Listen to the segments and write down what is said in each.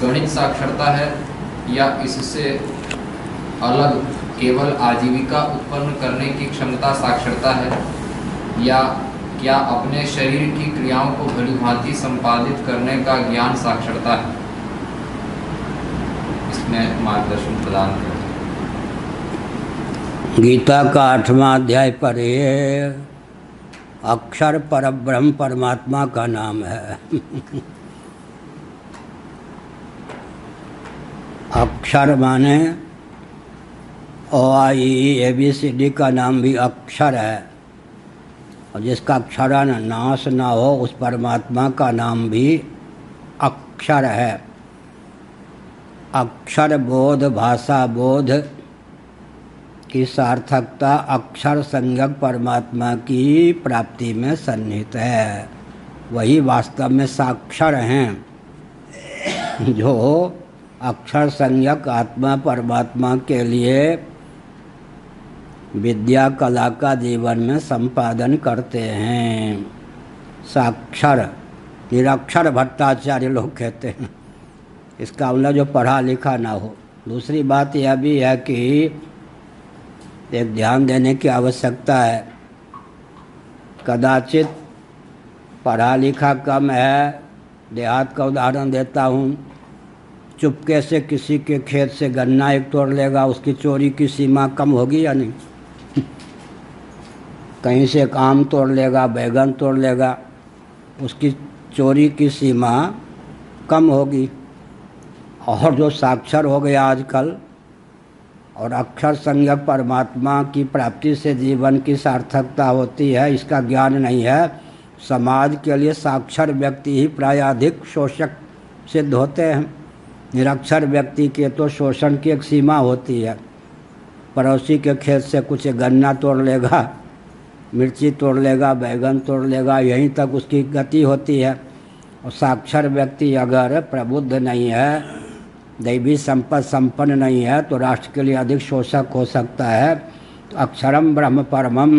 गणित साक्षरता है या इससे अलग केवल आजीविका उत्पन्न करने की क्षमता साक्षरता है, या क्या अपने शरीर की क्रियाओं को भलीभांति संपादित करने का ज्ञान साक्षरता है? इसमें मार्गदर्शन प्रदान करें। गीता का 8वां अध्याय पढ़िए। अक्षर परब्रह्म परमात्मा का नाम है। अक्षर माने ABCD का नाम भी अक्षर है, और जिसका अक्षरन नाश ना हो उस परमात्मा का नाम भी अक्षर है। अक्षर बोध, भाषा बोध की सार्थकता अक्षर संज्ञक परमात्मा की प्राप्ति में सन्निहित है। वही वास्तव में साक्षर हैं, जो अक्षर संज्ञक आत्मा परमात्मा के लिए विद्या कला का जीवन में संपादन करते हैं। साक्षर, निरक्षर भट्टाचार्य लोग कहते हैं। इसका मतलब जो पढ़ा लिखा ना हो। दूसरी बात यह भी है कि एक ध्यान देने की आवश्यकता है। कदाचित पढ़ा लिखा कम है, देहात का उदाहरण देता हूँ, चुपके से किसी के खेत से गन्ना एक तोड़ लेगा, उसकी चोरी की सीमा कम होगी या नहीं? कहीं से एक आम तोड़ लेगा, बैगन तोड़ लेगा, उसकी चोरी की सीमा कम होगी। और जो साक्षर हो गया आजकल और अक्षर संज्ञक परमात्मा की प्राप्ति से जीवन की सार्थकता होती है, इसका ज्ञान नहीं है, समाज के लिए साक्षर व्यक्ति ही प्राय अधिक शोषक सिद्ध होते हैं। निरक्षर व्यक्ति के तो शोषण की एक सीमा होती है। पड़ोसी के खेत से कुछ गन्ना तोड़ लेगा, मिर्ची तोड़ लेगा, बैगन तोड़ लेगा, यहीं तक उसकी गति होती है। और साक्षर व्यक्ति अगर प्रबुद्ध नहीं है, दैवी संपत्ति संपन्न नहीं है, तो राष्ट्र के लिए अधिक शोषक हो सकता है। तो अक्षरम ब्रह्म परमम,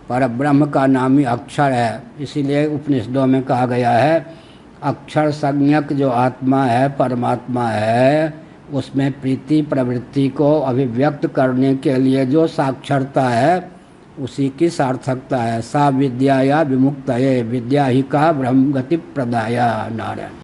परब्रह्म का नाम ही अक्षर है। इसीलिए उपनिषदों में कहा गया है अक्षर संज्ञक जो आत्मा है, परमात्मा है, उसमें प्रीति प्रवृत्ति को अभिव्यक्त करने के लिए जो साक्षरता है उसी की सार्थकता है। सा विद्या या विमुक्तये, विद्या ही का ब्रह्म गति प्रदाया। नारायण।